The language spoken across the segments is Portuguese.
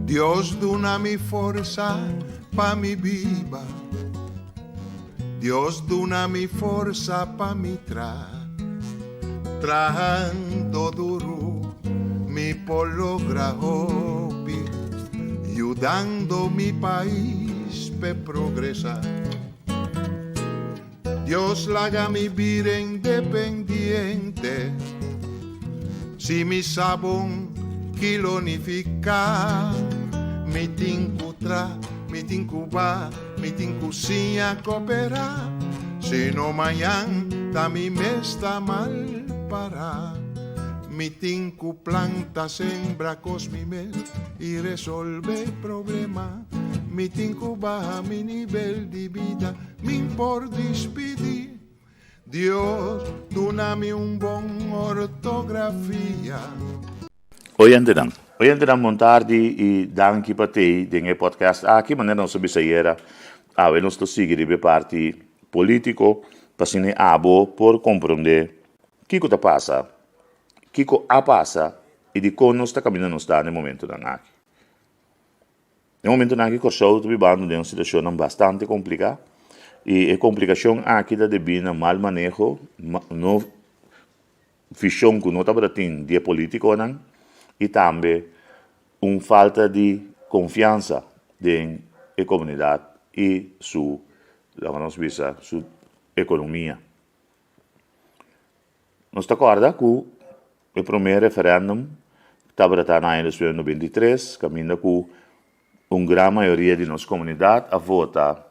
Dios dona mi forza pa mi viva. Dios dona mi forza pa mi trabajando duro mi por lograr hobby, ayudando mi país pe progresar. Dios laga mi vida independiente, si mi sabón kilonifica, mi tincutra, mi tincuba, mi tincucinha coopera, si no mañana ta mi mesta mal para. Mi tinku planta sembra cos mi mes y resolve problema. Mi tinku baja mi nivel de vida, mi por despedir. Dios, dona-me bon ortografia. Hoy andan montar e danki para ti em podcast aqui maneira não sobre sair a ver nós seguir de parte político para se abo por compreender que está passa que a passa e de como nós está caminhando está no momento da aqui. No momento da aqui corso tu vivendo de uma situação bastante complicada e a complicação aqui da devina mal manejo no visão que não está para ti de político não e também falta de confiança na comunidade e sua economia. Nós acordamos que o primeiro referendum estava em 2023, caminha com uma grande maioria de nossa comunidade a votar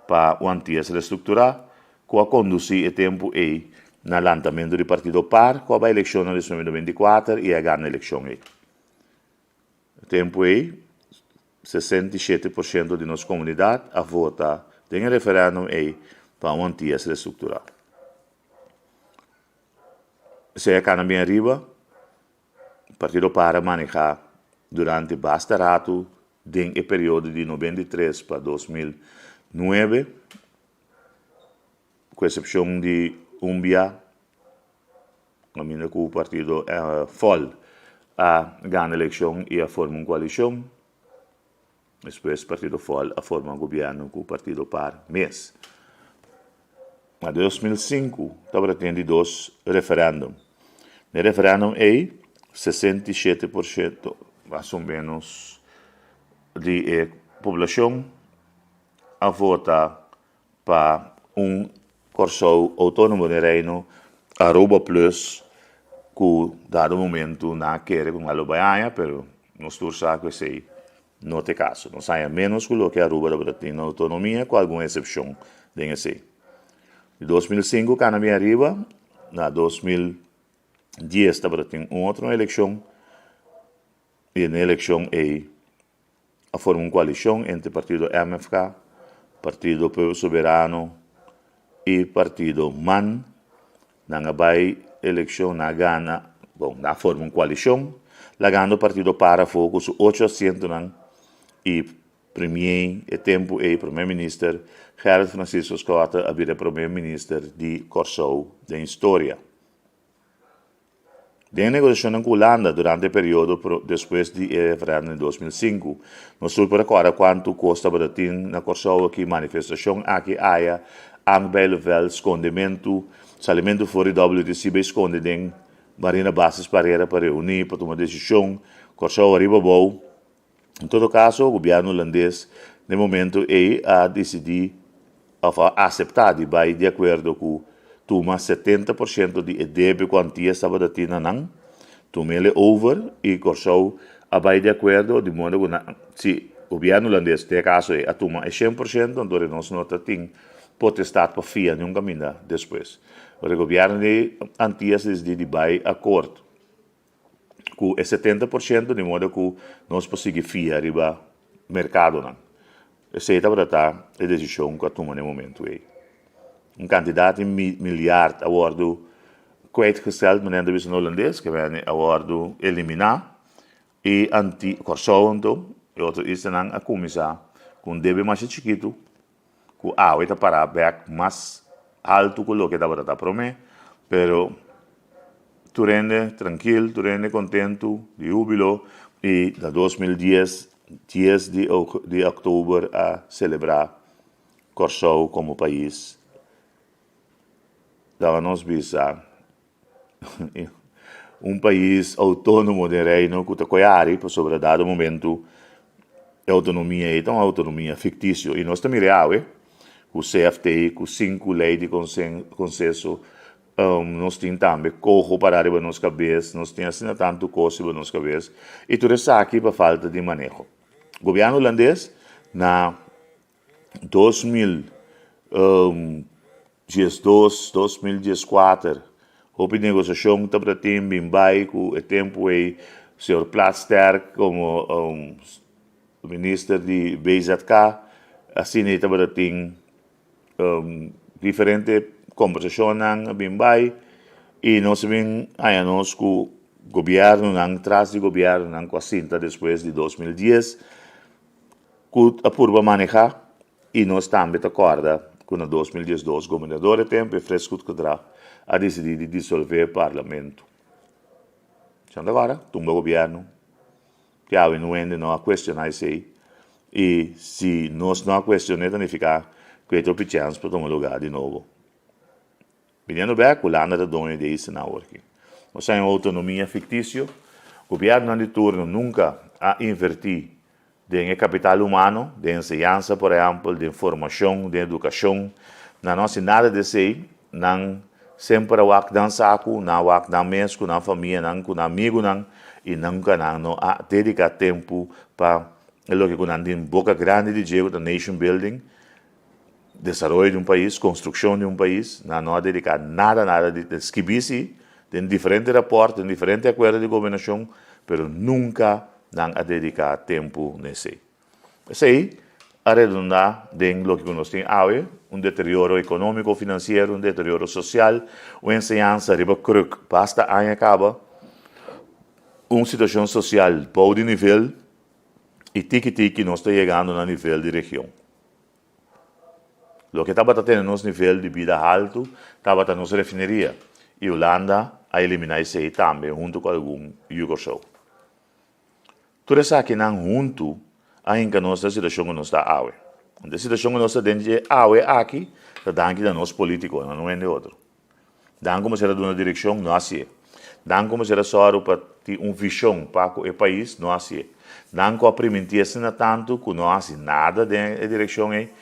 para o antigo reestruturar, que a conduzir o tempo aí no lançamento do Partido Par, com a eleição de 2024 e a ganha eleição aí. O tempo aí, 67% de nossa comunidade a votar em referendum aí para o antigo reestruturar. Se é que bem arriba, o Partido Par manejar durante bastante rato, no período de 93 para 2009, com exceção de Umbia, caminha que o partido FOL a ganhar a eleição e a formar uma coalição. Depois o partido FOL a formar um governo com o partido Par mês. Em 2005, estava tendo dois referendum. No referendum aí, 67%, mais ou menos, de população a votar para corso autônomo de reino Aruba Plus, que dado momento não quer com a Lubaia, pero nós torçamos que sei, não tem caso, não sai menos que o que Aruba da tem autonomia, com alguma exceção de esse. Em 2005, quando me arriba, na 2010 estava tendo outra eleição, e na eleição aí a formar uma coalição entre o partido MFK, Partido Povo Soberano e Partido MAN, na vai eleição na Gana, na forma uma coalição, lá ganha o Partido Para Focus 800 e premier e tempo e primeiro-ministro Gerard Francisco Scotta a vir primeiro-ministro de Corso da história. De negociação com a Holanda durante o período depois do referendo em 2005, nós estamos agora quanto custa para ter na Corso que manifestação aqui há ambele vel escondimento, salimento fora do WTC bem escondido, marina bases para reunir para tomar decisão, Corso arriba bom. Em todo caso, o governo holandês, no momento, a decidir a aceitar e vai de acordo com toma 70% de débito quantia estava da tina não, toma ele over e Corso vai de acordo de modo que se o governo holandês tem caso a toma 100%, então nós não temos potestade para fiar nenhum caminho depois. O governo de antias de vai acordo com 70% de modo que nós conseguimos fiar arriba mercado não. Essa é a decisão que toma no momento aí. Candidato de miljard awardo kwijtgesteld, meneer de Wissen holandês, que vai awardo eliminar e anti-Corso então, e outro isso não a começar com debe mais chiquito, com a para back mais alto que o que estava a prometer, pero tu rende tranquilo, tu rende contento, de júbilo e da 2010 10 de outubro a celebrar Corsou como país. Dava nos bisa país autônomo de reino que coiari por sobre dado momento autonomia é uma autonomia fictícia e nós também real com o CFT com 5 leis de consenso nós temos também corro para arriba nos cabeças nós temos assim tanto coisa para nos cabeças e tudo isso aqui para falta de manejo o governo holandês na 2012 2014 houve negociação para ter Mumbai com o tempo aí o senhor Plasterk como ministro de BZK assim ele para ter diferente conversação em Mumbai e nós vemos aí nós com o governo atrás do governo com a cinta depois de 2010 que a purba manejar e nós também te acorda que em 2012 o governador de tempo fresco que a decidir dissolver o parlamento. Então agora, tumba o governo, que a não a questionar isso aí, e se nós não a questionamos, não fica com a chance para tomar lugar de novo. Vindo bem, o Holanda é dono disso na hora. Nós temos autonomia fictícia, o governo de turno nunca a invertir em capital humano, de enseñança, por exemplo, de informação, de educação, não nós nada desse aí, não sempre wak dan saco, na wak dan mesco, na família, não com amigo, não e nunca não a dedicar tempo para o que quando tem boca grande de jeito da nation building, desenvolvimento de país, construção de país, não dedicar nada de esquibisi, tem diferente raporte, tem diferente acordo de governação, pero nunca não a dedicar tempo nesse. Isso aí a redundar em lo que nós temos hoje, deterioro econômico, financeiro, deterioro social, uma enseñança riba cruk, basta ano acaba, situação social bom de nível e tiki nós está chegando no nível de região. Lo que estava tendo nosso nível de vida alto, estava tendo nossa refineria e Holanda a eliminar isso aí também junto com algum Yugoslavo. Tudo isso aqui não junto ainda nossa situação que nós está hoje. A situação que nós está dentro de hoje aqui, está da nosso político, não é de outro. Dan como será de uma direção, não assim. Dan como será só para ter uma visão para o país, não assim. Dan como permitir-se tanto que não assim nada de direção aí,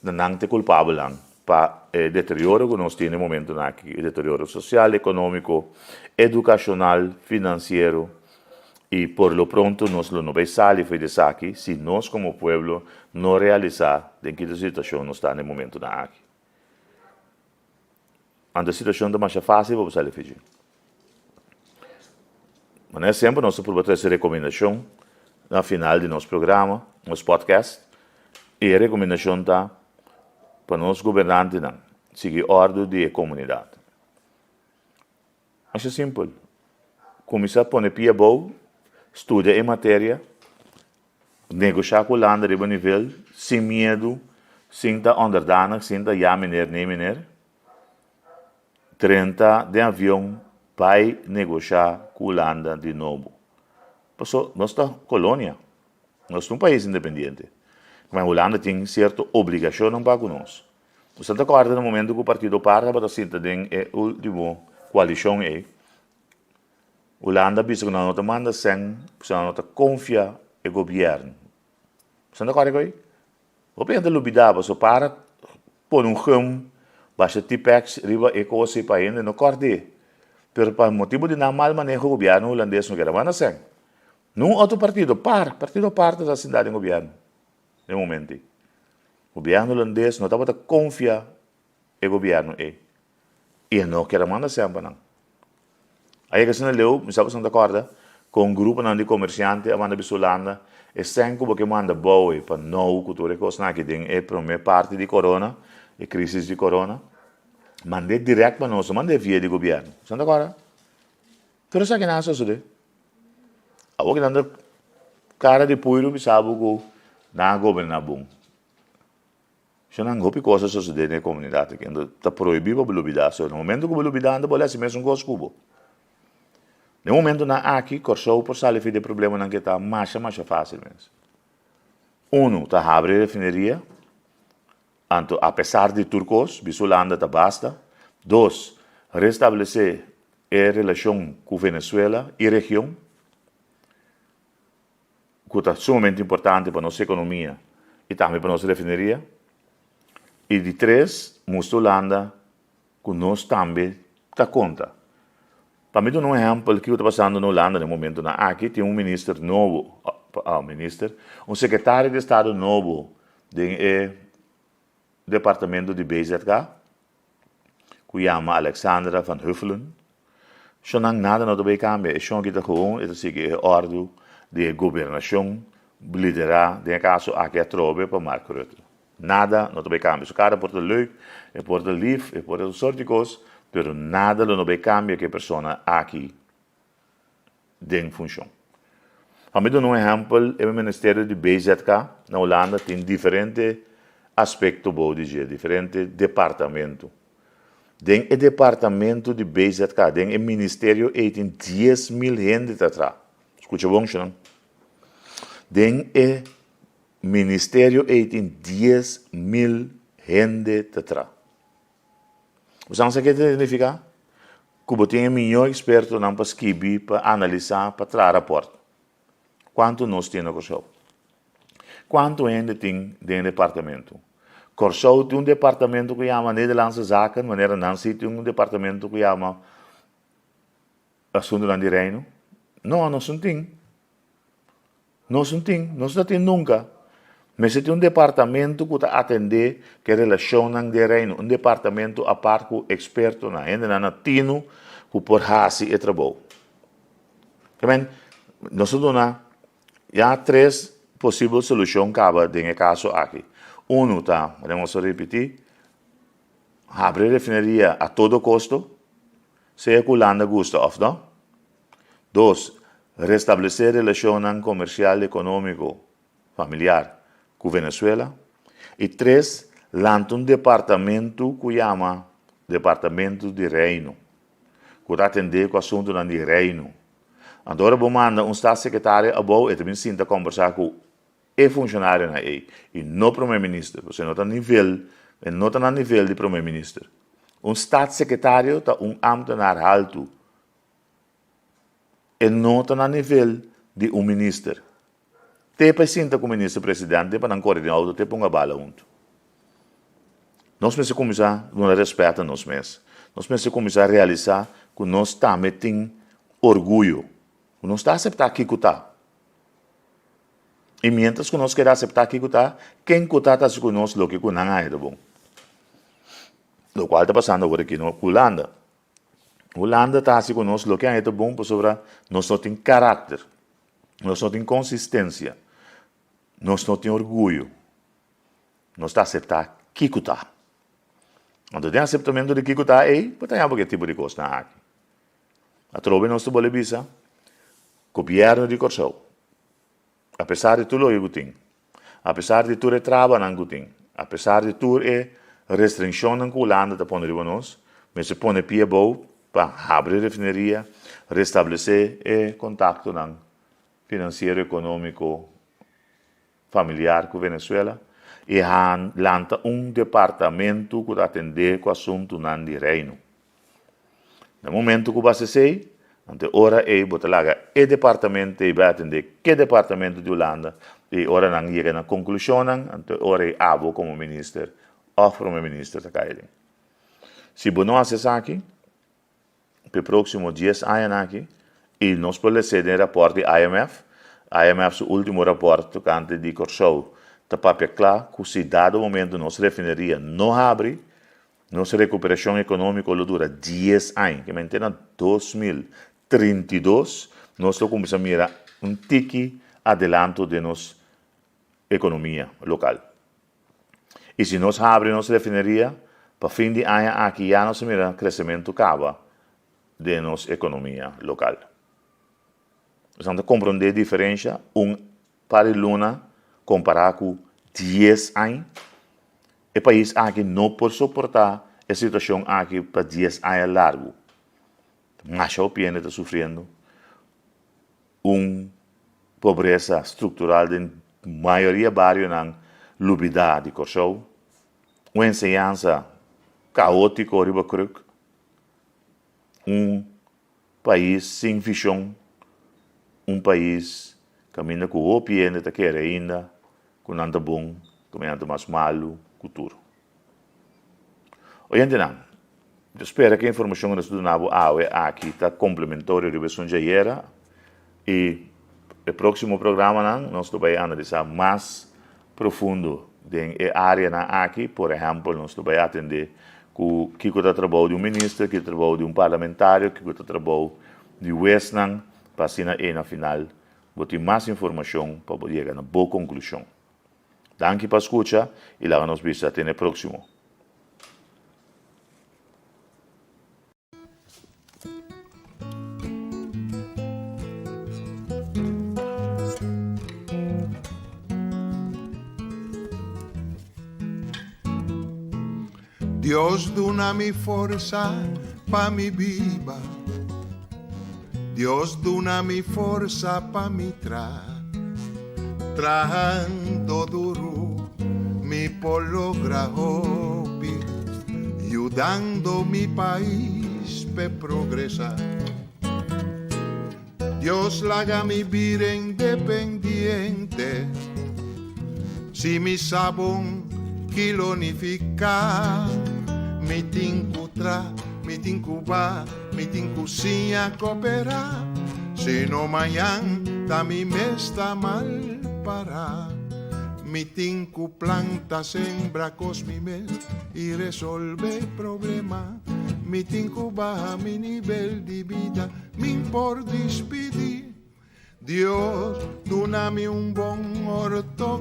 não te culpável para o deterioro que nós temos no momento aqui, o deterioro social, econômico, educacional, financeiro. E por lo pronto nós não vai sair de aqui se nós como pueblo não realizar em que situação nós está no momento aqui. A situação está mais fácil para sair de mas sempre nós podemos trazer recomendação no final de nosso programa, nosso podcast, e a recomendação está para nós governantes seguir a ordem da comunidade. Mas é simples. Começar a pôr pia boa, estudar em matéria, negociar com o Holanda a nível, sem medo, sem estar onderdanig, sem estar ja meneer, nee meneer. 30 de avião para negociar com o Holanda de novo. Porque nós estamos colônia, nós somos um país independente. Mas a Holanda tem certa obrigação para conosco. Você está acorda no momento que o partido para para sentar em a última coalição aí. Holanda bisa que não manda sem, você não confia no governo. Você não acorda com isso? O pensa lubida, você para por rum, baixa tipex, riba e coisa para ainda não acorda. Pero por motivo de não mal manejo o governo holandês não quer mandar sem. Num outro partido parte da cidade do governo. No momento. O governo holandês não estava confia no governo e não quer mandar sem para não. Aí que se não leu, me sabe se não acorda, com um grupo de comerciantes a mandar para Holanda, e sem que manda boa para não cultura que os aqui tem é primeira parte de corona, a crise de corona, mandei direto para nós, mandei via do governo. Você não acorda? Pero sabe que não é isso de? A que não cara de puiro me sabe que não governa bom. Se não houve coisas suceder na comunidade que está proibido para lubidar, no momento que lubidar anda bolece mesmo com os cubos. No momento na aqui, Corsou por sair de problema não que está mais fácil mesmo. Uno, ta abre refinería. Anto, a pesar de turcos, Bisolanda ta basta. Dos, restablecer a relación con Venezuela y región, que é sumamente importante para nossa economia e também para nossa refineria. E de três, mostra Holanda que nós também dá conta. Para mim, um exemplo que está passando na Holanda no momento, aqui tem ministro novo, secretário de Estado novo do departamento de BZK, que chama Alexandra van Huffelen. Zo lang nada não vai cambiar, é que está gewoon, é que é ordem de governação, liderar, de caso aqui a trobe para Mark Rutte. Nada não vai cambiar. O cara pode leuk, pode lief, pode sorte de coisas, mas nada não vai cambiar que a pessoa aqui tem função. A mim, um exemplo, é o Ministério de BZK, na Holanda, tem diferentes aspectos, diferentes departamentos. Den o departamento de BZK, den o ministério, tem 10.000 gente atrás. Escuta bom, não? Den o ministério, tem 10.000 gente atrás. Você sabe o que significa? Que tem um melhor experto para escrever, para analisar, para trazer rapport. Quanto nós temos Corsou? Quanto gente tem dentro do departamento? Corsou tem departamento que chama Nederlandse Zaken, maneira Nancy tem departamento que chama Assunto de Reino. Não, nós não tem. Nós não tem nunca. Mas tem departamento que atende que relaciona de reino, departamento a par com experto na ainda na tino que por hasi e trabalho. Nós temos já três possíveis soluções caba nesse caso aqui. Vamos repetir, abrir refineria a todo custo, seja que Holanda gusta ou não. 2, restabelecer relação comercial, econômico, familiar com Venezuela. E 3, lançar departamento que chama Departamento de Reino, que atende com o assunto de reino. Agora, vou mandar estado secretário a boa e também sinta conversar com o funcionário na e não o primeiro-ministro. Você não está no nível de primeiro-ministro. Estado secretário está ambtenaar alto. E não está no nível de ministro. Te sinta com o ministro-presidente para não coordenar, te ponga bala junto. Nós precisamos começar a respeitar nós mesmos. Nós precisamos começar a realizar que nós também temos orgulho. Nós estamos aceitar aqui que está. E mientras que nós queremos aceitar aqui que está, quem que está conosco lo que não é bom. O qual está passando agora aqui na Holanda. Holanda está conosco lo que é bom, por sobre nós não temos caráter, nós não temos consistência, nós não temos orgulho. Nós estamos aceitar aqui que está. Quando tem aceitamento de que está, pode ter que tipo de coisa aqui. A trobe nós temos visa, governo de Corsou. Apesar de tudo o que tem, apesar de tudo o trabalho que tem, apesar de tudo a restrição que Holanda está pondo para nós, mas se põe pia bom para abrir a refineria, restabelecer o contato financeiro, econômico, familiar com Venezuela e lança departamento que atende com o assunto de reino. No momento que você sei, ante ora botar lá o departamento vai atender que departamento de Holanda e ora não chega na conclusão ante ora abo como ministro ou primeiro-ministro da caída. Se não acessar aqui, para o próximo 10 anos aqui, e nós podemos ser o rapport de IMF, o último rapport tocante de Corsou, está para claro que se dado momento nossa refineria não abre, nossa recuperação econômica dura 10 anos, que mantém 2032, nós começamos a mirar tique adelanto de nossa economia local. E se nós abrimos nossa refineria, para fim de ano aqui já nós mira crescimento cava de nossa economia local. Então, compreender a diferença, para a Luna, comparar com 10 anos, o país aqui não pode suportar a situação aqui para 10 anos largo. Mas o país está sofrendo pobreza estrutural de maioria barrio ng lubida de Corsou, uma enseñanza caótico riba cruk, país sem visão, país caminha com o pie ainda quer ainda, com nada bom, caminhando mais malo, futuro. Oyente não, eu espero que a informação que nós donamos aqui está complementar a revisão de ayer e o próximo programa nós vamos analisar mais profundo em área aqui, por exemplo, nós vamos atender que está trabalho de ministro, que trabalho de parlamentário, que está trabalho de Westnang, para assim na final, vou ter mais informação para poder chegar a uma boa conclusão. Danke para escutar e lá nos vemos até no próximo. Dios dona mi forza pa mi viva, Dios dona mi forza pa mi trabajando duro mi por lograr hobby, ayudando mi país pe progresar. Dios la haga mi vida independiente, si mi sabón kilonificar, mi tincutra, mi tincuba, mi tincusinha cooperar, si no mañana mi me está mal para, mi tinku planta sembra cos mi mes y resolve problema, mi tinku baja mi nivel de vida, mi por despedir, Dios, dóname un buen orto